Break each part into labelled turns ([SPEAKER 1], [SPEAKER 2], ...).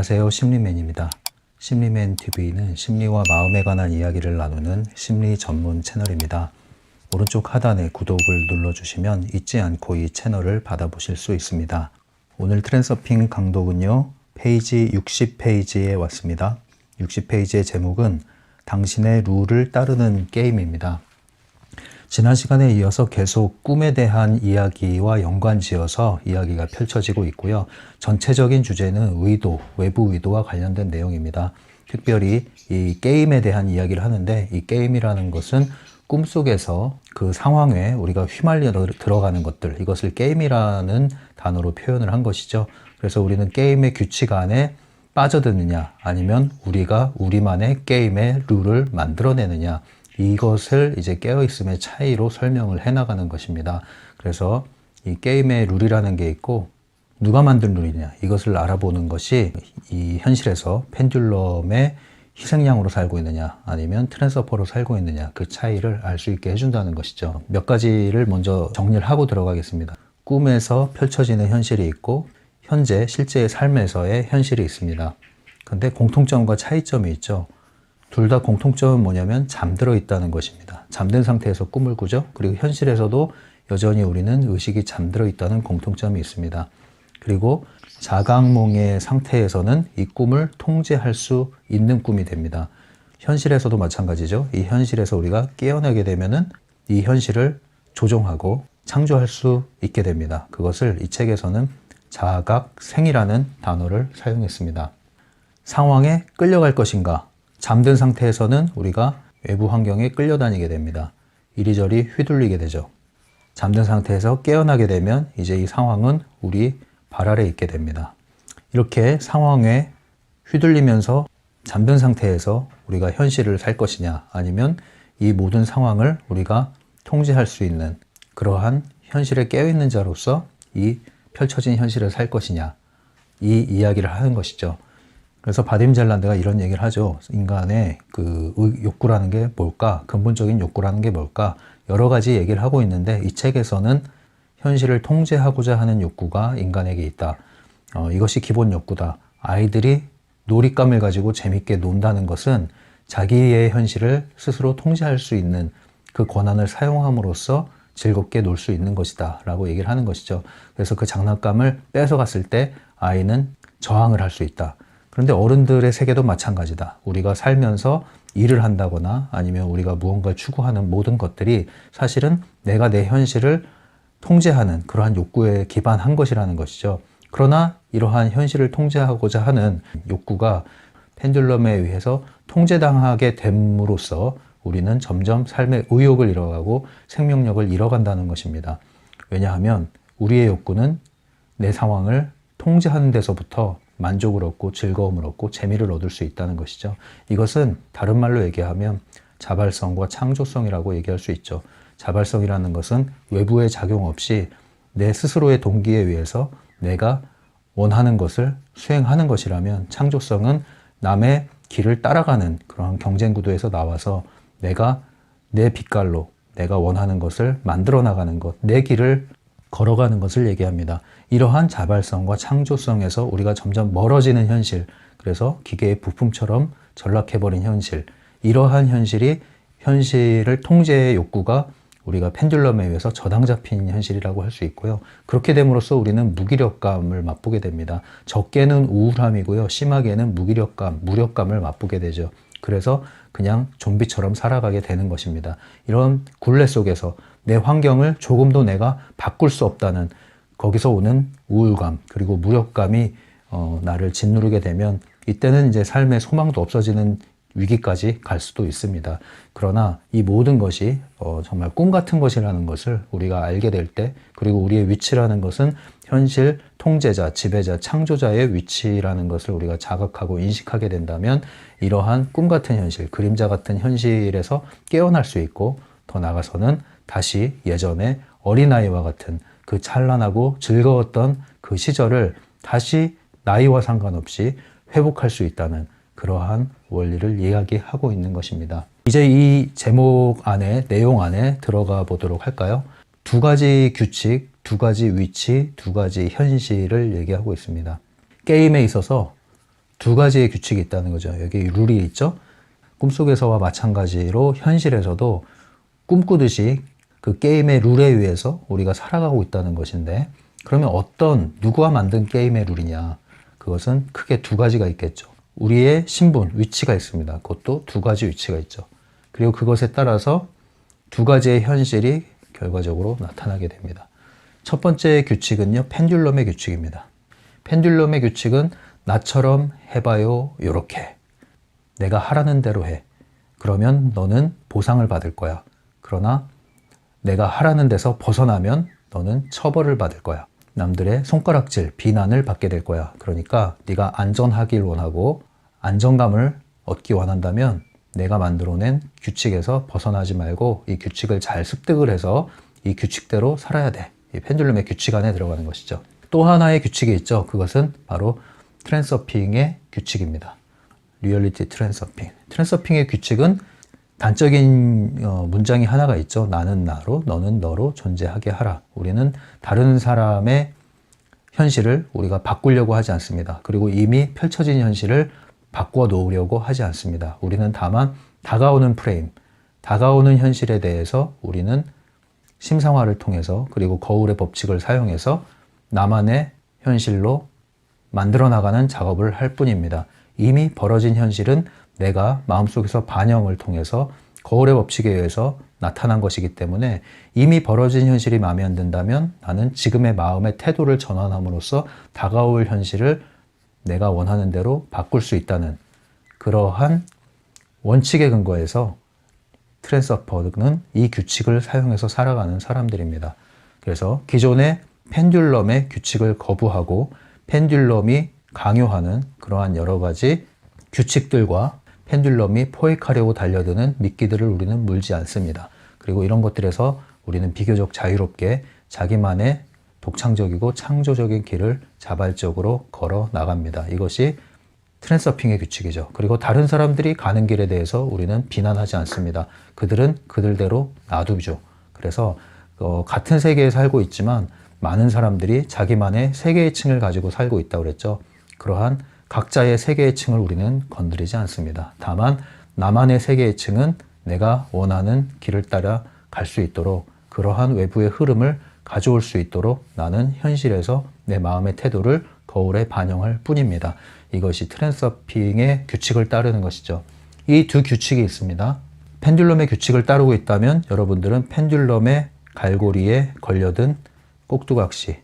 [SPEAKER 1] 안녕하세요. 심리맨입니다. 심리맨 TV는 심리와 마음에 관한 이야기를 나누는 심리 전문 채널입니다. 오른쪽 하단에 구독을 눌러주시면 잊지 않고 이 채널을 받아보실 수 있습니다. 오늘 트랜서핑 강독은요, 페이지 60페이지에 왔습니다. 60페이지의 제목은 당신의 룰을 따르는 게임입니다. 지난 시간에 이어서 계속 꿈에 대한 이야기와 연관지어서 이야기가 펼쳐지고 있고요. 전체적인 주제는 의도, 외부 의도와 관련된 내용입니다. 특별히 이 게임에 대한 이야기를 하는데, 이 게임이라는 것은 꿈속에서 그 상황에 우리가 휘말려 들어가는 것들, 이것을 게임이라는 단어로 표현을 한 것이죠. 그래서 우리는 게임의 규칙 안에 빠져드느냐, 아니면 우리가 우리만의 게임의 룰을 만들어내느냐, 이것을 이제 깨어있음의 차이로 설명을 해나가는 것입니다. 그래서 이 게임의 룰이라는 게 있고, 누가 만든 룰이냐, 이것을 알아보는 것이 이 현실에서 펜듈럼의 희생양으로 살고 있느냐, 아니면 트랜스퍼로 살고 있느냐, 그 차이를 알 수 있게 해준다는 것이죠. 몇 가지를 먼저 정리를 하고 들어가겠습니다. 꿈에서 펼쳐지는 현실이 있고, 현재 실제의 삶에서의 현실이 있습니다. 근데 공통점과 차이점이 있죠. 둘 다 공통점은 뭐냐면 잠들어 있다는 것입니다. 잠든 상태에서 꿈을 꾸죠. 그리고 현실에서도 여전히 우리는 의식이 잠들어 있다는 공통점이 있습니다. 그리고 자각몽의 상태에서는 이 꿈을 통제할 수 있는 꿈이 됩니다. 현실에서도 마찬가지죠. 이 현실에서 우리가 깨어나게 되면은 이 현실을 조종하고 창조할 수 있게 됩니다. 그것을 이 책에서는 자각생이라는 단어를 사용했습니다. 상황에 끌려갈 것인가? 잠든 상태에서는 우리가 외부 환경에 끌려다니게 됩니다. 이리저리 휘둘리게 되죠. 잠든 상태에서 깨어나게 되면 이제 이 상황은 우리 발 아래 있게 됩니다. 이렇게 상황에 휘둘리면서 잠든 상태에서 우리가 현실을 살 것이냐, 아니면 이 모든 상황을 우리가 통제할 수 있는 그러한 현실에 깨어있는 자로서 이 펼쳐진 현실을 살 것이냐, 이 이야기를 하는 것이죠. 그래서 바딤 젤란드가 이런 얘기를 하죠. 인간의 그 욕구라는 게 뭘까? 근본적인 욕구라는 게 뭘까? 여러 가지 얘기를 하고 있는데, 이 책에서는 현실을 통제하고자 하는 욕구가 인간에게 있다. 이것이 기본 욕구다. 아이들이 놀잇감을 가지고 재밌게 논다는 것은 자기의 현실을 스스로 통제할 수 있는 그 권한을 사용함으로써 즐겁게 놀 수 있는 것이다 라고 얘기를 하는 것이죠. 그래서 그 장난감을 뺏어갔을 때 아이는 저항을 할 수 있다. 그런데 어른들의 세계도 마찬가지다. 우리가 살면서 일을 한다거나 아니면 우리가 무언가를 추구하는 모든 것들이 사실은 내가 내 현실을 통제하는 그러한 욕구에 기반한 것이라는 것이죠. 그러나 이러한 현실을 통제하고자 하는 욕구가 펜듈럼에 의해서 통제당하게 됨으로써 우리는 점점 삶의 의욕을 잃어가고 생명력을 잃어간다는 것입니다. 왜냐하면 우리의 욕구는 내 상황을 통제하는 데서부터 만족을 얻고 즐거움을 얻고 재미를 얻을 수 있다는 것이죠. 이것은 다른 말로 얘기하면 자발성과 창조성이라고 얘기할 수 있죠. 자발성이라는 것은 외부의 작용 없이 내 스스로의 동기에 의해서 내가 원하는 것을 수행하는 것이라면, 창조성은 남의 길을 따라가는 그런 경쟁 구도에서 나와서 내가 내 빛깔로 내가 원하는 것을 만들어 나가는 것, 내 길을 걸어가는 것을 얘기합니다. 이러한 자발성과 창조성에서 우리가 점점 멀어지는 현실, 그래서 기계의 부품처럼 전락해버린 현실, 이러한 현실이 현실을 통제의 욕구가 우리가 펜듈럼에 의해서 저당 잡힌 현실이라고 할 수 있고요. 그렇게 됨으로써 우리는 무기력감을 맛보게 됩니다. 적게는 우울함이고요, 심하게는 무기력감, 무력감을 맛보게 되죠. 그래서 그냥 좀비처럼 살아가게 되는 것입니다. 이런 굴레 속에서 내 환경을 조금도 내가 바꿀 수 없다는, 거기서 오는 우울감 그리고 무력감이 나를 짓누르게 되면 이때는 이제 삶의 소망도 없어지는 위기까지 갈 수도 있습니다. 그러나 이 모든 것이 정말 꿈 같은 것이라는 것을 우리가 알게 될 때, 그리고 우리의 위치라는 것은 현실 통제자, 지배자, 창조자의 위치라는 것을 우리가 자각하고 인식하게 된다면, 이러한 꿈 같은 현실, 그림자 같은 현실에서 깨어날 수 있고, 더 나아가서는 다시 예전에 어린아이와 같은 그 찬란하고 즐거웠던 그 시절을 다시 나이와 상관없이 회복할 수 있다는 그러한 원리를 이야기하고 있는 것입니다. 이제 이 제목 안에, 내용 안에 들어가 보도록 할까요? 두 가지 규칙, 두 가지 위치, 두 가지 현실을 얘기하고 있습니다. 게임에 있어서 두 가지의 규칙이 있다는 거죠. 여기 룰이 있죠. 꿈속에서와 마찬가지로 현실에서도 꿈꾸듯이 그 게임의 룰에 의해서 우리가 살아가고 있다는 것인데, 그러면 누구가 만든 게임의 룰이냐? 그것은 크게 두 가지가 있겠죠. 우리의 신분, 위치가 있습니다. 그것도 두 가지 위치가 있죠. 그리고 그것에 따라서 두 가지의 현실이 결과적으로 나타나게 됩니다. 첫 번째 규칙은요, 펜듈럼의 규칙입니다. 펜듈럼의 규칙은 나처럼 해봐요, 요렇게. 내가 하라는 대로 해. 그러면 너는 보상을 받을 거야. 그러나 내가 하라는 데서 벗어나면 너는 처벌을 받을 거야. 남들의 손가락질, 비난을 받게 될 거야. 그러니까 네가 안전하길 원하고 안정감을 얻기 원한다면 내가 만들어낸 규칙에서 벗어나지 말고 이 규칙을 잘 습득을 해서 이 규칙대로 살아야 돼. 이 펜듈럼의 규칙 안에 들어가는 것이죠. 또 하나의 규칙이 있죠. 그것은 바로 트랜서핑의 규칙입니다. 리얼리티 트랜서핑. 트랜서핑의 규칙은 단적인 문장이 하나가 있죠. 나는 나로, 너는 너로 존재하게 하라. 우리는 다른 사람의 현실을 우리가 바꾸려고 하지 않습니다. 그리고 이미 펼쳐진 현실을 바꿔 놓으려고 하지 않습니다. 우리는 다만 다가오는 프레임, 다가오는 현실에 대해서 우리는 심상화를 통해서, 그리고 거울의 법칙을 사용해서 나만의 현실로 만들어 나가는 작업을 할 뿐입니다. 이미 벌어진 현실은 내가 마음속에서 반영을 통해서 거울의 법칙에 의해서 나타난 것이기 때문에 이미 벌어진 현실이 마음에 안 든다면 나는 지금의 마음의 태도를 전환함으로써 다가올 현실을 내가 원하는 대로 바꿀 수 있다는 그러한 원칙에 근거해서 트랜서퍼는 이 규칙을 사용해서 살아가는 사람들입니다. 그래서 기존의 펜듈럼의 규칙을 거부하고 펜듈럼이 강요하는 그러한 여러 가지 규칙들과 펜듈럼이 포획하려고 달려드는 미끼들을 우리는 물지 않습니다. 그리고 이런 것들에서 우리는 비교적 자유롭게 자기만의 독창적이고 창조적인 길을 자발적으로 걸어 나갑니다. 이것이 트랜서핑의 규칙이죠. 그리고 다른 사람들이 가는 길에 대해서 우리는 비난하지 않습니다. 그들은 그들대로 놔두죠. 그래서 같은 세계에 살고 있지만 많은 사람들이 자기만의 세계의 층을 가지고 살고 있다고 그랬죠. 그러한 각자의 세계의 층을 우리는 건드리지 않습니다. 다만 나만의 세계의 층은 내가 원하는 길을 따라 갈 수 있도록, 그러한 외부의 흐름을 가져올 수 있도록 나는 현실에서 내 마음의 태도를 거울에 반영할 뿐입니다. 이것이 트랜서핑의 규칙을 따르는 것이죠. 이 두 규칙이 있습니다. 펜듈럼의 규칙을 따르고 있다면 여러분들은 펜듈럼의 갈고리에 걸려든 꼭두각시,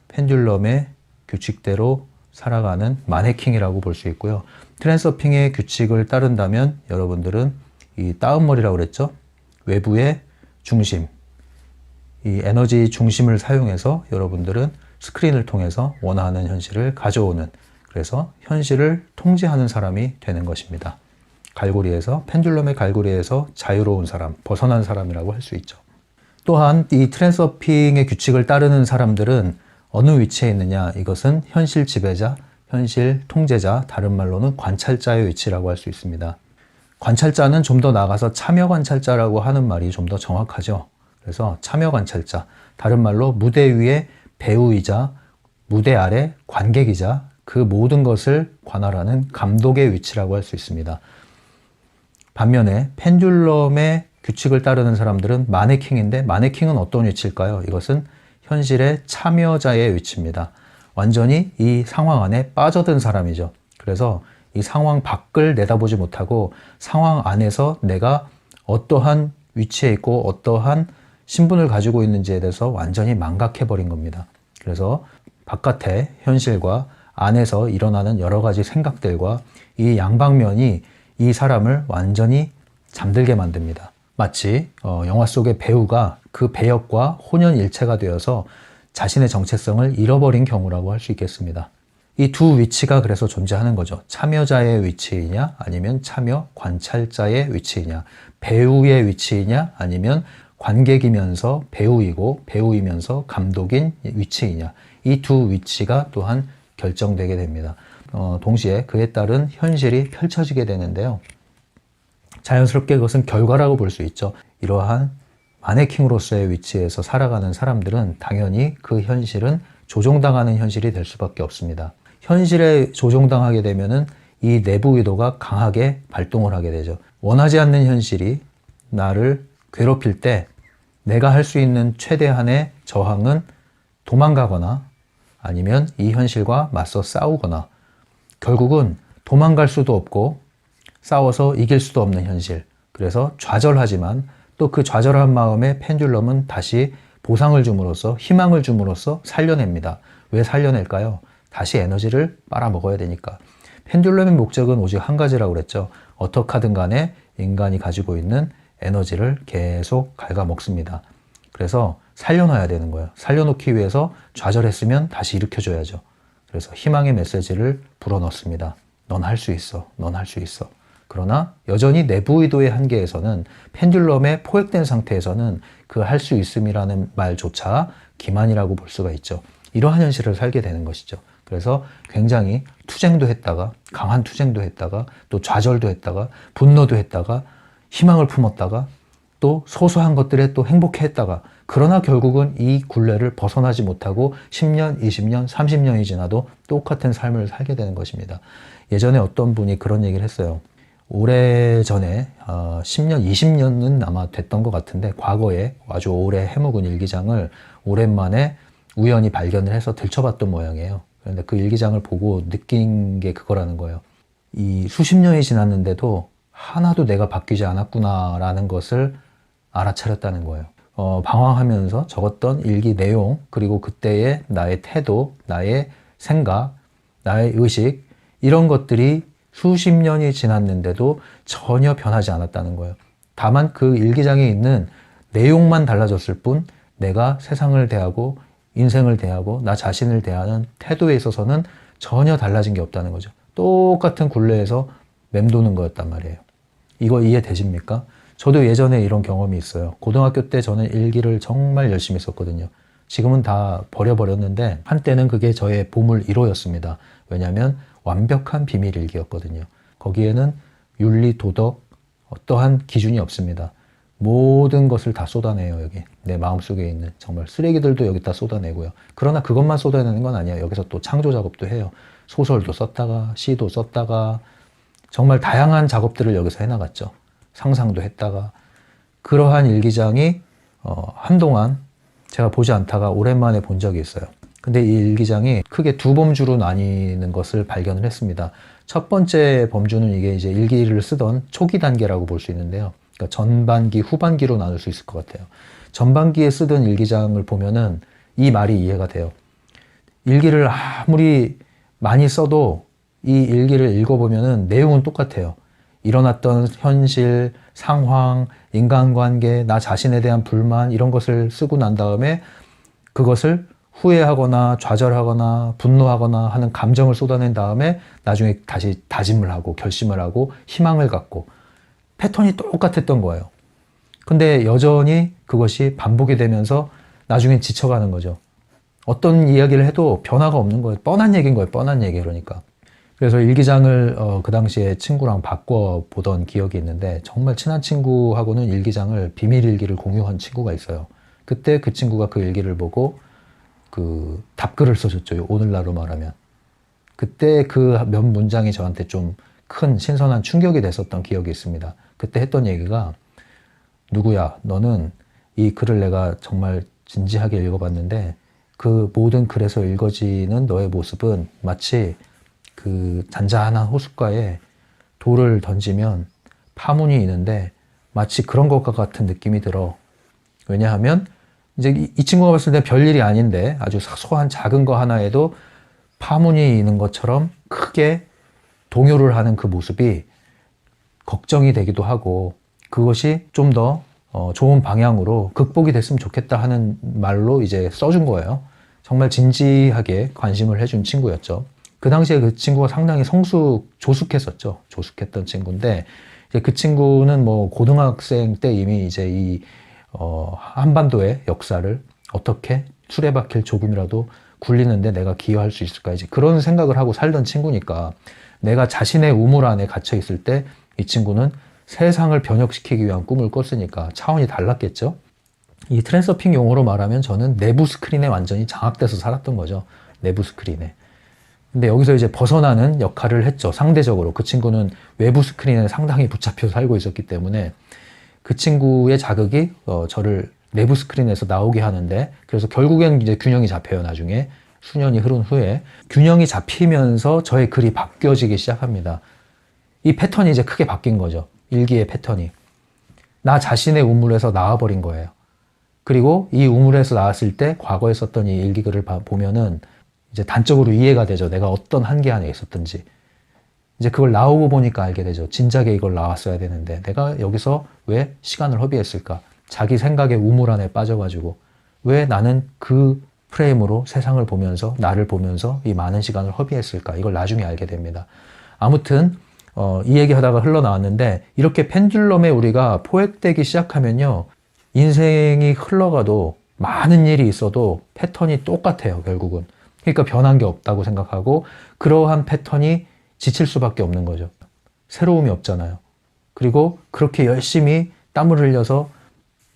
[SPEAKER 1] 펜듈럼의 규칙대로 살아가는 마네킹이라고 볼 수 있고요. 트랜서핑의 규칙을 따른다면 여러분들은 이 따은머리라고 그랬죠. 외부의 중심, 이 에너지 중심을 사용해서 여러분들은 스크린을 통해서 원하는 현실을 가져오는, 그래서 현실을 통제하는 사람이 되는 것입니다. 갈고리에서, 펜듈럼의 갈고리에서 자유로운 사람, 벗어난 사람이라고 할 수 있죠. 또한 이 트랜서핑의 규칙을 따르는 사람들은 어느 위치에 있느냐, 이것은 현실 지배자, 현실 통제자, 다른 말로는 관찰자의 위치라고 할 수 있습니다. 관찰자는 좀 더 나아가서 참여 관찰자라고 하는 말이 좀 더 정확하죠. 그래서 참여 관찰자, 다른 말로 무대 위의 배우이자 무대 아래 관객이자 그 모든 것을 관할하는 감독의 위치라고 할 수 있습니다. 반면에 펜듈럼의 규칙을 따르는 사람들은 마네킹인데, 마네킹은 어떤 위치일까요? 이것은 현실의 참여자의 위치입니다. 완전히 이 상황 안에 빠져든 사람이죠. 그래서 이 상황 밖을 내다보지 못하고 상황 안에서 내가 어떠한 위치에 있고 어떠한 신분을 가지고 있는지에 대해서 완전히 망각해버린 겁니다. 그래서 바깥의 현실과 안에서 일어나는 여러 가지 생각들과 이 양방면이 이 사람을 완전히 잠들게 만듭니다. 마치 영화 속의 배우가 그 배역과 혼연일체가 되어서 자신의 정체성을 잃어버린 경우라고 할 수 있겠습니다. 이 두 위치가 그래서 존재하는 거죠. 참여자의 위치이냐 아니면 참여 관찰자의 위치이냐, 배우의 위치이냐 아니면 관객이면서 배우이고 배우이면서 감독인 위치이냐, 이 두 위치가 또한 결정되게 됩니다. 동시에 그에 따른 현실이 펼쳐지게 되는데요. 자연스럽게 그것은 결과라고 볼 수 있죠. 이러한 마네킹으로서의 위치에서 살아가는 사람들은 당연히 그 현실은 조종당하는 현실이 될 수밖에 없습니다. 현실에 조종당하게 되면은 이 내부 의도가 강하게 발동을 하게 되죠. 원하지 않는 현실이 나를 괴롭힐 때 내가 할 수 있는 최대한의 저항은 도망가거나 아니면 이 현실과 맞서 싸우거나, 결국은 도망갈 수도 없고 싸워서 이길 수도 없는 현실. 그래서 좌절하지만 또 그 좌절한 마음에 펜듈럼은 다시 보상을 줌으로써, 희망을 줌으로써 살려냅니다. 왜 살려낼까요? 다시 에너지를 빨아먹어야 되니까. 펜듈럼의 목적은 오직 한 가지라고 그랬죠. 어떻게 하든 간에 인간이 가지고 있는 에너지를 계속 갉아먹습니다. 그래서 살려놔야 되는 거예요. 살려놓기 위해서 좌절했으면 다시 일으켜줘야죠. 그래서 희망의 메시지를 불어넣습니다. 넌 할 수 있어. 넌 할 수 있어. 그러나 여전히 내부 의도의 한계에서는, 펜듈럼에 포획된 상태에서는 그 할 수 있음이라는 말조차 기만이라고 볼 수가 있죠. 이러한 현실을 살게 되는 것이죠. 그래서 굉장히 투쟁도 했다가, 강한 투쟁도 했다가, 또 좌절도 했다가, 분노도 했다가, 희망을 품었다가, 또 소소한 것들에 또 행복해했다가, 그러나 결국은 이 굴레를 벗어나지 못하고 10년, 20년, 30년이 지나도 똑같은 삶을 살게 되는 것입니다. 예전에 어떤 분이 그런 얘기를 했어요. 오래전에 10년, 20년은 아마 됐던 것 같은데, 과거에 아주 오래 해묵은 일기장을 오랜만에 우연히 발견을 해서 들춰봤던 모양이에요. 그런데 그 일기장을 보고 느낀 게 그거라는 거예요. 이 수십 년이 지났는데도 하나도 내가 바뀌지 않았구나라는 것을 알아차렸다는 거예요. 방황하면서 적었던 일기 내용, 그리고 그때의 나의 태도, 나의 생각, 나의 의식, 이런 것들이 수십 년이 지났는데도 전혀 변하지 않았다는 거예요. 다만 그 일기장에 있는 내용만 달라졌을 뿐, 내가 세상을 대하고 인생을 대하고 나 자신을 대하는 태도에 있어서는 전혀 달라진 게 없다는 거죠. 똑같은 굴레에서 맴도는 거였단 말이에요. 이거 이해되십니까? 저도 예전에 이런 경험이 있어요. 고등학교 때 저는 일기를 정말 열심히 썼거든요. 지금은 다 버려버렸는데 한때는 그게 저의 보물 1호였습니다. 왜냐하면 완벽한 비밀 일기였거든요. 거기에는 윤리, 도덕, 어떠한 기준이 없습니다. 모든 것을 다 쏟아내요. 여기 내 마음속에 있는 정말 쓰레기들도 여기다 쏟아내고요. 그러나 그것만 쏟아내는 건 아니에요. 여기서 또 창조 작업도 해요. 소설도 썼다가, 시도 썼다가, 정말 다양한 작업들을 여기서 해나갔죠. 상상도 했다가. 그러한 일기장이 한동안 제가 보지 않다가 오랜만에 본 적이 있어요. 근데 이 일기장이 크게 두 범주로 나뉘는 것을 발견을 했습니다. 첫 번째 범주는 이게 이제 일기를 쓰던 초기 단계라고 볼 수 있는데요. 그러니까 전반기, 후반기로 나눌 수 있을 것 같아요. 전반기에 쓰던 일기장을 보면은 이 말이 이해가 돼요. 일기를 아무리 많이 써도 이 일기를 읽어보면은 내용은 똑같아요. 일어났던 현실, 상황, 인간관계, 나 자신에 대한 불만, 이런 것을 쓰고 난 다음에 그것을 후회하거나 좌절하거나 분노하거나 하는 감정을 쏟아낸 다음에 나중에 다시 다짐을 하고 결심을 하고 희망을 갖고, 패턴이 똑같았던 거예요. 근데 여전히 그것이 반복이 되면서 나중엔 지쳐가는 거죠. 어떤 이야기를 해도 변화가 없는 거예요. 뻔한 얘기인 거예요. 뻔한 얘기. 그러니까. 그래서 일기장을 그 당시에 친구랑 바꿔보던 기억이 있는데, 정말 친한 친구하고는 일기장을, 비밀 일기를 공유한 친구가 있어요. 그때 그 친구가 그 일기를 보고 그 답글을 써줬죠. 오늘날로 말하면. 그때 그 몇 문장이 저한테 좀 큰 신선한 충격이 됐었던 기억이 있습니다. 그때 했던 얘기가, 누구야, 너는 이 글을 내가 정말 진지하게 읽어봤는데 그 모든 글에서 읽어지는 너의 모습은 마치 그 잔잔한 호숫가에 돌을 던지면 파문이 있는데 마치 그런 것과 같은 느낌이 들어. 왜냐하면 이제 이 친구가 봤을 때 별일이 아닌데 아주 사소한 작은 거 하나에도 파문이 있는 것처럼 크게 동요를 하는 그 모습이 걱정이 되기도 하고, 그것이 좀 더 좋은 방향으로 극복이 됐으면 좋겠다 하는 말로 이제 써준 거예요. 정말 진지하게 관심을 해준 친구였죠. 그 당시에 그 친구가 상당히 조숙했었죠. 조숙했던 친구인데, 이제 그 친구는 뭐 고등학생 때 이미 이제 이 한반도의 역사를 어떻게 수레바퀴를 조금이라도 굴리는데 내가 기여할 수 있을까, 이제 그런 생각을 하고 살던 친구니까, 내가 자신의 우물 안에 갇혀 있을 때 이 친구는 세상을 변혁시키기 위한 꿈을 꿨으니까 차원이 달랐겠죠. 이 트랜서핑 용어로 말하면 저는 내부 스크린에 완전히 장악돼서 살았던 거죠. 내부 스크린에. 근데 여기서 이제 벗어나는 역할을 했죠. 상대적으로. 그 친구는 외부 스크린에 상당히 붙잡혀 살고 있었기 때문에 그 친구의 자극이 저를 내부 스크린에서 나오게 하는데, 그래서 결국엔 이제 균형이 잡혀요. 나중에 수년이 흐른 후에 균형이 잡히면서 저의 글이 바뀌어지기 시작합니다. 이 패턴이 이제 크게 바뀐 거죠. 일기의 패턴이. 나 자신의 우물에서 나와버린 거예요. 그리고 이 우물에서 나왔을 때 과거에 썼던 이 일기글을 보면은 이제 단적으로 이해가 되죠. 내가 어떤 한계 안에 있었던지. 이제 그걸 나오고 보니까 알게 되죠. 진작에 이걸 나왔어야 되는데 내가 여기서 왜 시간을 허비했을까? 자기 생각의 우물 안에 빠져가지고 왜 나는 그 프레임으로 세상을 보면서, 나를 보면서 이 많은 시간을 허비했을까? 이걸 나중에 알게 됩니다. 아무튼 이 얘기하다가 흘러나왔는데, 이렇게 펜듈럼에 우리가 포획되기 시작하면요, 인생이 흘러가도 많은 일이 있어도 패턴이 똑같아요. 결국은. 그러니까 변한 게 없다고 생각하고 그러한 패턴이 지칠 수밖에 없는 거죠. 새로움이 없잖아요. 그리고 그렇게 열심히 땀을 흘려서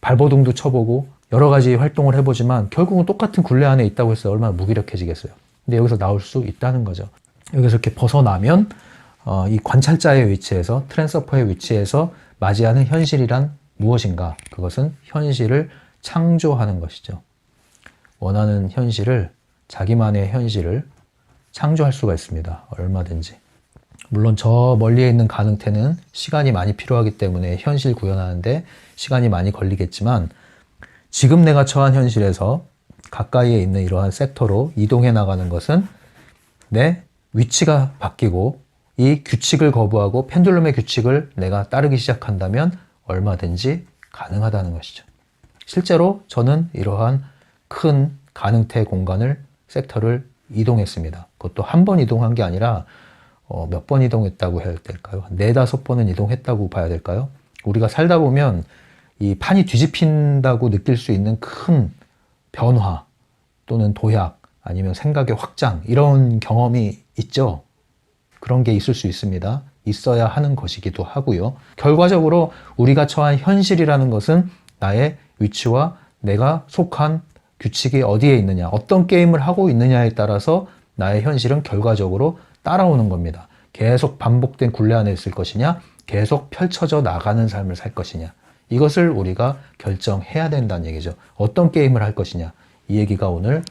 [SPEAKER 1] 발버둥도 쳐보고 여러 가지 활동을 해보지만 결국은 똑같은 굴레 안에 있다고 해서 얼마나 무기력해지겠어요. 근데 여기서 나올 수 있다는 거죠. 여기서 이렇게 벗어나면 이 관찰자의 위치에서, 트랜서퍼의 위치에서 맞이하는 현실이란 무엇인가? 그것은 현실을 창조하는 것이죠. 원하는 현실을, 자기만의 현실을 창조할 수가 있습니다. 얼마든지. 물론 저 멀리에 있는 가능태는 시간이 많이 필요하기 때문에 현실 구현하는데 시간이 많이 걸리겠지만, 지금 내가 처한 현실에서 가까이에 있는 이러한 섹터로 이동해 나가는 것은 내 위치가 바뀌고 이 규칙을 거부하고 펜듈럼의 규칙을 내가 따르기 시작한다면 얼마든지 가능하다는 것이죠. 실제로 저는 이러한 큰 가능태 공간을, 섹터를 이동했습니다. 그것도 한 번 이동한 게 아니라 몇 번 이동했다고 해야 될까요? 4-5번은 이동했다고 봐야 될까요? 우리가 살다 보면 이 판이 뒤집힌다고 느낄 수 있는 큰 변화 또는 도약 아니면 생각의 확장, 이런 경험이 있죠. 그런 게 있을 수 있습니다. 있어야 하는 것이기도 하고요. 결과적으로 우리가 처한 현실이라는 것은 나의 위치와 내가 속한 규칙이 어디에 있느냐, 어떤 게임을 하고 있느냐에 따라서 나의 현실은 결과적으로 따라오는 겁니다. 계속 반복된 굴레 안에 있을 것이냐, 계속 펼쳐져 나가는 삶을 살 것이냐, 이것을 우리가 결정해야 된다는 얘기죠. 어떤 게임을 할 것이냐, 이 얘기가 오늘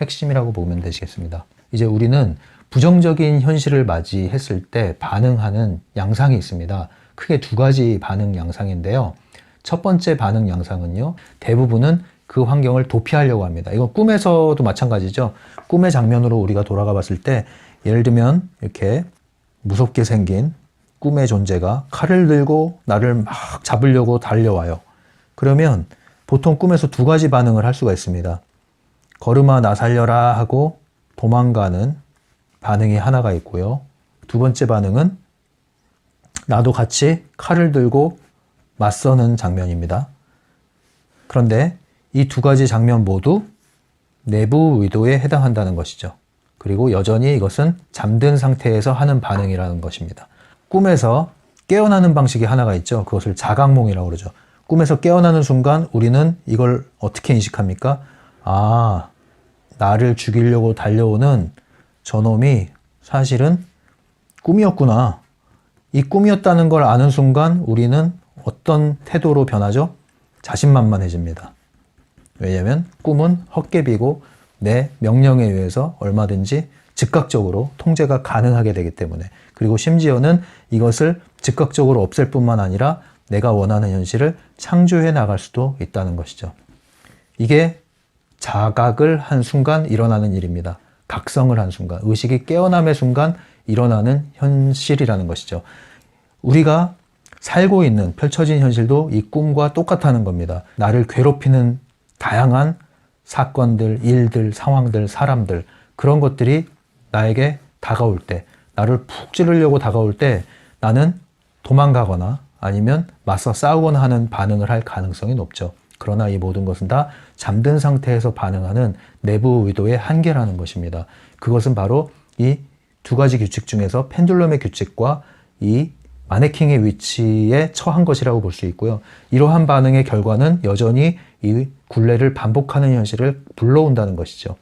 [SPEAKER 1] 핵심이라고 보면 되시겠습니다. 이제 우리는 부정적인 현실을 맞이했을 때 반응하는 양상이 있습니다. 크게 2가지 반응 양상인데요. 첫 번째 반응 양상은요, 대부분은 그 환경을 도피하려고 합니다. 이건 꿈에서도 마찬가지죠. 꿈의 장면으로 우리가 돌아가 봤을 때, 예를 들면 이렇게 무섭게 생긴 꿈의 존재가 칼을 들고 나를 막 잡으려고 달려와요. 그러면 보통 꿈에서 2가지 반응을 할 수가 있습니다. 걸음아 나 살려라 하고 도망가는 반응이 하나가 있고요. 2번째 반응은 나도 같이 칼을 들고 맞서는 장면입니다. 그런데 이 2가지 장면 모두 내부 의도에 해당한다는 것이죠. 그리고 여전히 이것은 잠든 상태에서 하는 반응이라는 것입니다. 꿈에서 깨어나는 방식이 하나가 있죠. 그것을 자각몽이라고 그러죠. 꿈에서 깨어나는 순간 우리는 이걸 어떻게 인식합니까? 아, 나를 죽이려고 달려오는 저놈이 사실은 꿈이었구나. 이 꿈이었다는 걸 아는 순간 우리는 어떤 태도로 변하죠? 자신만만해집니다. 왜냐하면 꿈은 헛개비고 내 명령에 의해서 얼마든지 즉각적으로 통제가 가능하게 되기 때문에, 그리고 심지어는 이것을 즉각적으로 없앨 뿐만 아니라 내가 원하는 현실을 창조해 나갈 수도 있다는 것이죠. 이게 자각을 한 순간 일어나는 일입니다. 각성을 한 순간, 의식이 깨어남의 순간 일어나는 현실이라는 것이죠. 우리가 살고 있는 펼쳐진 현실도 이 꿈과 똑같다는 겁니다. 나를 괴롭히는 다양한 사건들, 일들, 상황들, 사람들, 그런 것들이 나에게 다가올 때, 나를 푹 찌르려고 다가올 때 나는 도망가거나 아니면 맞서 싸우거나 하는 반응을 할 가능성이 높죠. 그러나 이 모든 것은 다 잠든 상태에서 반응하는 내부 의도의 한계라는 것입니다. 그것은 바로 이 2가지 규칙 중에서 펜듈럼의 규칙과 이 마네킹의 위치에 처한 것이라고 볼 수 있고요. 이러한 반응의 결과는 여전히 이 굴레를 반복하는 현실을 불러온다는 것이죠.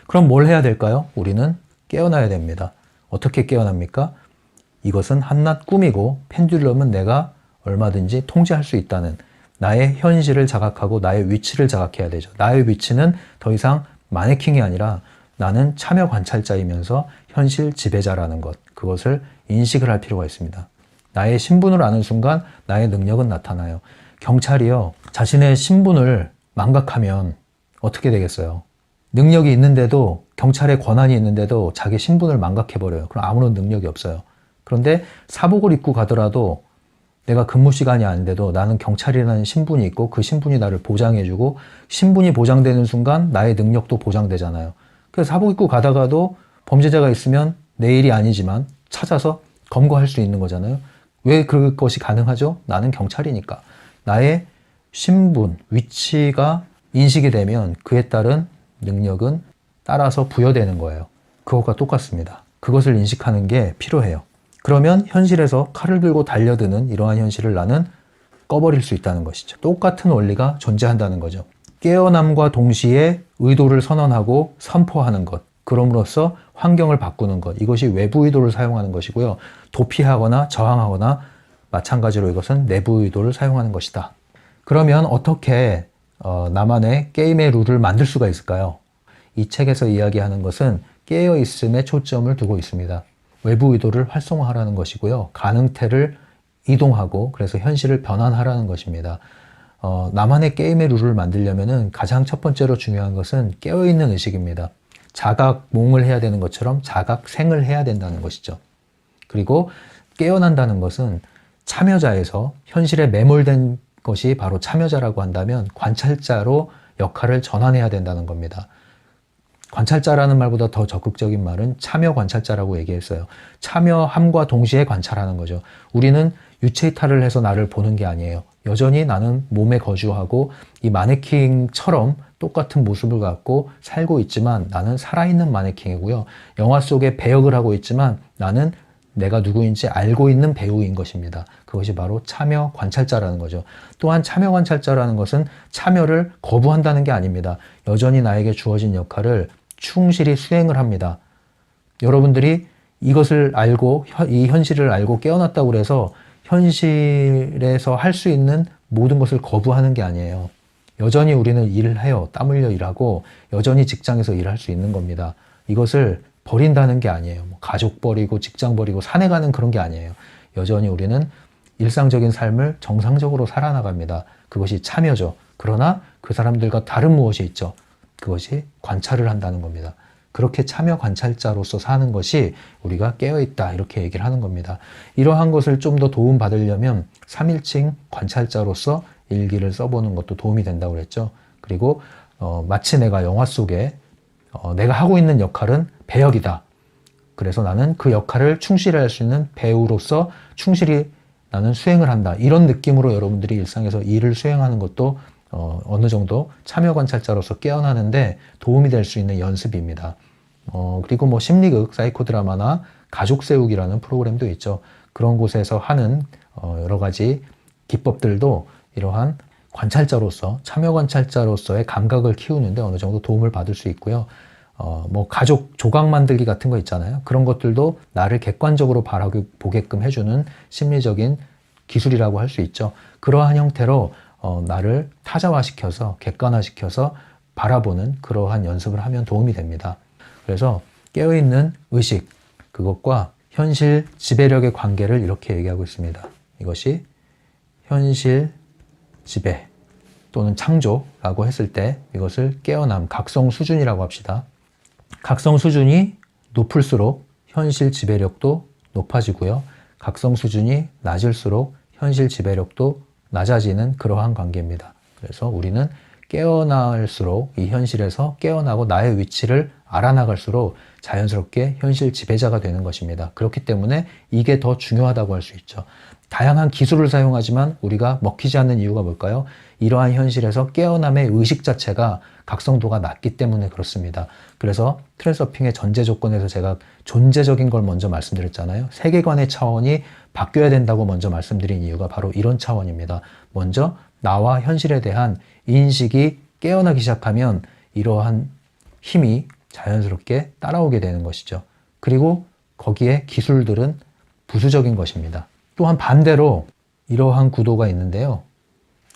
[SPEAKER 1] 그럼 뭘 해야 될까요? 우리는 깨어나야 됩니다. 어떻게 깨어납니까? 이것은 한낱 꿈이고 펜듈럼은 내가 얼마든지 통제할 수 있다는 나의 현실을 자각하고 나의 위치를 자각해야 되죠. 나의 위치는 더 이상 마네킹이 아니라 나는 참여 관찰자이면서 현실 지배자라는 것, 그것을 인식을 할 필요가 있습니다. 나의 신분을 아는 순간 나의 능력은 나타나요. 경찰이요, 자신의 신분을 망각하면 어떻게 되겠어요? 능력이 있는데도, 경찰의 권한이 있는데도 자기 신분을 망각해버려요. 그럼 아무런 능력이 없어요. 그런데 사복을 입고 가더라도 내가 근무 시간이 아닌데도 나는 경찰이라는 신분이 있고 그 신분이 나를 보장해주고, 신분이 보장되는 순간 나의 능력도 보장되잖아요. 그래서 사복 입고 가다가도 범죄자가 있으면 내 일이 아니지만 찾아서 검거할 수 있는 거잖아요. 왜 그것이 가능하죠? 나는 경찰이니까. 나의 신분, 위치가 인식이 되면 그에 따른 능력은 따라서 부여되는 거예요. 그것과 똑같습니다. 그것을 인식하는 게 필요해요. 그러면 현실에서 칼을 들고 달려드는 이러한 현실을 나는 꺼버릴 수 있다는 것이죠. 똑같은 원리가 존재한다는 거죠. 깨어남과 동시에 의도를 선언하고 선포하는 것, 그럼으로써 환경을 바꾸는 것, 이것이 외부 의도를 사용하는 것이고요. 도피하거나 저항하거나 마찬가지로 이것은 내부 의도를 사용하는 것이다. 그러면 어떻게 나만의 게임의 룰을 만들 수가 있을까요? 이 책에서 이야기하는 것은 깨어있음에 초점을 두고 있습니다. 외부 의도를 활성화하라는 것이고요. 가능태를 이동하고 그래서 현실을 변환하라는 것입니다. 나만의 게임의 룰을 만들려면 가장 첫 번째로 중요한 것은 깨어있는 의식입니다. 자각몽을 해야 되는 것처럼 자각생을 해야 된다는 것이죠. 그리고 깨어난다는 것은 참여자에서 현실에 매몰된 것이 바로 참여자라고 한다면 관찰자로 역할을 전환해야 된다는 겁니다. 관찰자라는 말보다 더 적극적인 말은 참여 관찰자라고 얘기했어요. 참여함과 동시에 관찰하는 거죠. 우리는 유체이탈을 해서 나를 보는 게 아니에요. 여전히 나는 몸에 거주하고 이 마네킹처럼 똑같은 모습을 갖고 살고 있지만 나는 살아있는 마네킹이고요. 영화 속에 배역을 하고 있지만 나는 내가 누구인지 알고 있는 배우인 것입니다. 그것이 바로 참여 관찰자라는 거죠. 또한 참여 관찰자라는 것은 참여를 거부한다는 게 아닙니다. 여전히 나에게 주어진 역할을 충실히 수행을 합니다. 여러분들이 이것을 알고 이 현실을 알고 깨어났다고 해서 현실에서 할 수 있는 모든 것을 거부하는 게 아니에요. 여전히 우리는 일을 해요. 땀 흘려 일하고 여전히 직장에서 일할 수 있는 겁니다. 이것을 버린다는 게 아니에요. 가족 버리고 직장 버리고 산에 가는 그런 게 아니에요. 여전히 우리는 일상적인 삶을 정상적으로 살아나갑니다. 그것이 참여죠. 그러나 그 사람들과 다른 무엇이 있죠. 그것이 관찰을 한다는 겁니다. 그렇게 참여 관찰자로서 사는 것이 우리가 깨어있다 이렇게 얘기를 하는 겁니다. 이러한 것을 좀 더 도움받으려면 3일칭 관찰자로서 일기를 써보는 것도 도움이 된다고 그랬죠. 그리고 마치 내가 영화 속에 내가 하고 있는 역할은 배역이다. 그래서 나는 그 역할을 충실히 할 수 있는 배우로서 충실히 나는 수행을 한다. 이런 느낌으로 여러분들이 일상에서 일을 수행하는 것도 어느 정도 참여 관찰자로서 깨어나는데 도움이 될 수 있는 연습입니다. 그리고 뭐 심리극, 사이코 드라마나 가족 세우기라는 프로그램도 있죠. 그런 곳에서 하는 여러 가지 기법들도 이러한 관찰자로서, 참여 관찰자로서의 감각을 키우는데 어느 정도 도움을 받을 수 있고요. 뭐 가족 조각 만들기 같은 거 있잖아요. 그런 것들도 나를 객관적으로 바라보게끔 해주는 심리적인 기술이라고 할 수 있죠. 그러한 형태로 나를 타자화시켜서 객관화시켜서 바라보는 그러한 연습을 하면 도움이 됩니다. 그래서 깨어있는 의식, 그것과 현실 지배력의 관계를 이렇게 얘기하고 있습니다. 이것이 현실 지배 또는 창조라고 했을 때 이것을 깨어남, 각성 수준이라고 합시다. 각성 수준이 높을수록 현실 지배력도 높아지고요. 각성 수준이 낮을수록 현실 지배력도 낮아지는 그러한 관계입니다. 그래서 우리는 깨어날수록 이 현실에서 깨어나고 나의 위치를 알아나갈수록 자연스럽게 현실 지배자가 되는 것입니다. 그렇기 때문에 이게 더 중요하다고 할 수 있죠. 다양한 기술을 사용하지만 우리가 먹히지 않는 이유가 뭘까요? 이러한 현실에서 깨어남의 의식 자체가 각성도가 낮기 때문에 그렇습니다. 그래서 트랜서핑의 전제 조건에서 제가 존재적인 걸 먼저 말씀드렸잖아요. 세계관의 차원이 바뀌어야 된다고 먼저 말씀드린 이유가 바로 이런 차원입니다. 먼저 나와 현실에 대한 인식이 깨어나기 시작하면 이러한 힘이 자연스럽게 따라오게 되는 것이죠. 그리고 거기에 기술들은 부수적인 것입니다. 또한 반대로 이러한 구도가 있는데요.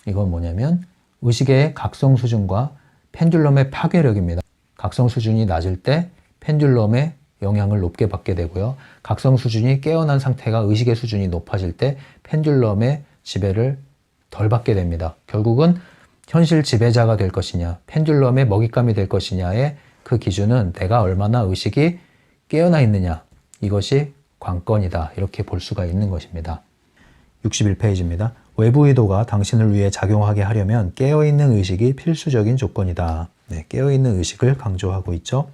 [SPEAKER 1] 이건 뭐냐면 의식의 각성 수준과 펜듈럼의 파괴력입니다. 각성 수준이 낮을 때 펜듈럼의 영향을 높게 받게 되고요. 각성 수준이 깨어난 상태가 의식의 수준이 높아질 때 펜듈럼의 지배를 덜 받게 됩니다. 결국은 현실 지배자가 될 것이냐, 펜듈럼의 먹잇감이 될 것이냐의 그 기준은 내가 얼마나 의식이 깨어나 있느냐, 이것이 관건이다. 이렇게 볼 수가 있는 것입니다. 61페이지입니다. 외부 의도가 당신을 위해 작용하게 하려면 깨어있는 의식이 필수적인 조건이다. 네, 깨어있는 의식을 강조하고 있죠.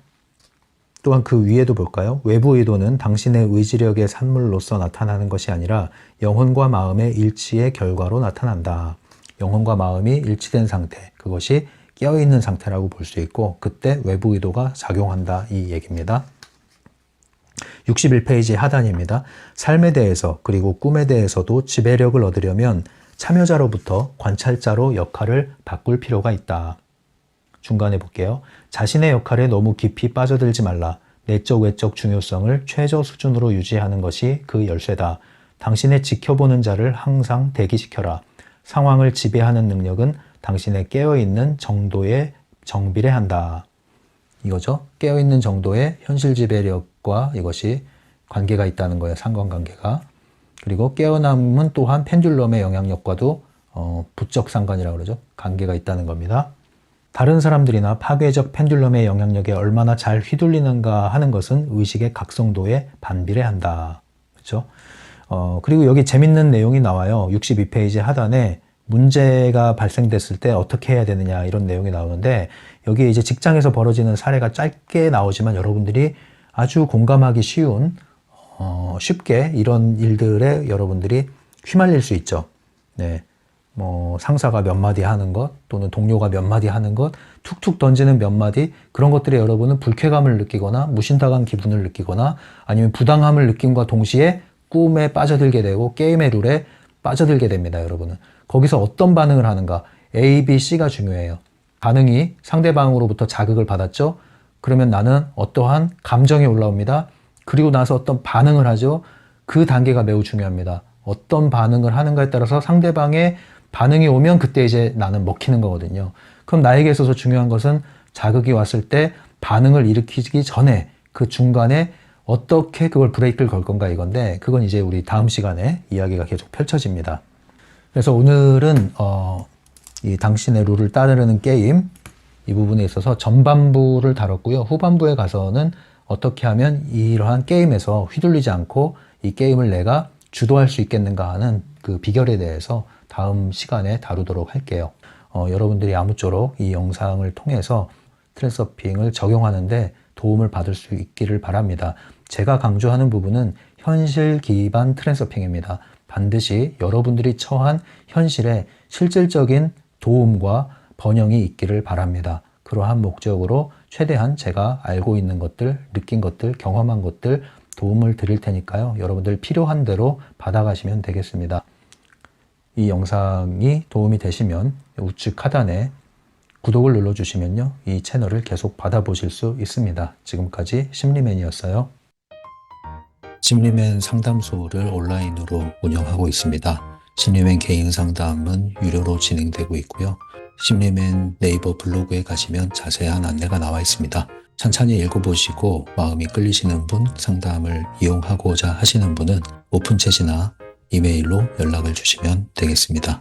[SPEAKER 1] 또한 그 위에도 볼까요? 외부 의도는 당신의 의지력의 산물로서 나타나는 것이 아니라 영혼과 마음의 일치의 결과로 나타난다. 영혼과 마음이 일치된 상태, 그것이 깨어있는 상태라고 볼 수 있고 그때 외부 의도가 작용한다 이 얘기입니다. 61페이지 하단입니다. 삶에 대해서 그리고 꿈에 대해서도 지배력을 얻으려면 참여자로부터 관찰자로 역할을 바꿀 필요가 있다. 중간에 볼게요. 자신의 역할에 너무 깊이 빠져들지 말라. 내적 외적 중요성을 최저 수준으로 유지하는 것이 그 열쇠다. 당신의 지켜보는 자를 항상 대기시켜라. 상황을 지배하는 능력은 당신의 깨어있는 정도에 정비례한다. 이거죠. 깨어있는 정도의 현실 지배력과 이것이 관계가 있다는 거예요. 상관관계가. 그리고 깨어남은 또한 펜듈럼의 영향력과도 부적 상관이라고 그러죠. 관계가 있다는 겁니다. 다른 사람들이나 파괴적 펜듈럼의 영향력에 얼마나 잘 휘둘리는가 하는 것은 의식의 각성도에 반비례한다. 그렇죠? 그리고 여기 재밌는 내용이 나와요. 62페이지 하단에 문제가 발생됐을 때 어떻게 해야 되느냐 이런 내용이 나오는데 여기에 이제 직장에서 벌어지는 사례가 짧게 나오지만 여러분들이 아주 공감하기 쉬운 쉽게 이런 일들에 여러분들이 휘말릴 수 있죠. 네. 뭐 상사가 몇 마디 하는 것 또는 동료가 몇 마디 하는 것 툭툭 던지는 몇 마디 그런 것들에 여러분은 불쾌감을 느끼거나 무신당한 기분을 느끼거나 아니면 부당함을 느낌과 동시에 꿈에 빠져들게 되고 게임의 룰에 빠져들게 됩니다. 여러분은 거기서 어떤 반응을 하는가 A, B, C가 중요해요. 반응이 상대방으로부터 자극을 받았죠. 그러면 나는 어떠한 감정이 올라옵니다. 그리고 나서 어떤 반응을 하죠. 그 단계가 매우 중요합니다. 어떤 반응을 하는가에 따라서 상대방의 반응이 오면 그때 이제 나는 먹히는 거거든요. 그럼 나에게 있어서 중요한 것은 자극이 왔을 때 반응을 일으키기 전에 그 중간에 어떻게 그걸 브레이크를 걸 건가 이건데 그건 이제 우리 다음 시간에 이야기가 계속 펼쳐집니다. 그래서 오늘은 이 당신의 룰을 따르는 게임 이 부분에 있어서 전반부를 다뤘고요. 후반부에 가서는 어떻게 하면 이러한 게임에서 휘둘리지 않고 이 게임을 내가 주도할 수 있겠는가 하는 그 비결에 대해서 다음 시간에 다루도록 할게요. 여러분들이 아무쪼록 이 영상을 통해서 트랜스서핑을 적용하는데 도움을 받을 수 있기를 바랍니다. 제가 강조하는 부분은 현실 기반 트랜스서핑입니다. 반드시 여러분들이 처한 현실에 실질적인 도움과 번영이 있기를 바랍니다. 그러한 목적으로 최대한 제가 알고 있는 것들, 느낀 것들, 경험한 것들 도움을 드릴 테니까요. 여러분들 필요한 대로 받아가시면 되겠습니다. 이 영상이 도움이 되시면 우측 하단에 구독을 눌러주시면요. 이 채널을 계속 받아보실 수 있습니다. 지금까지 심리맨이었어요. 심리맨 상담소를 온라인으로 운영하고 있습니다. 심리맨 개인 상담은 유료로 진행되고 있고요. 심리맨 네이버 블로그에 가시면 자세한 안내가 나와 있습니다. 천천히 읽어보시고 마음이 끌리시는 분, 상담을 이용하고자 하시는 분은 오픈챗이나 이메일로 연락을 주시면 되겠습니다.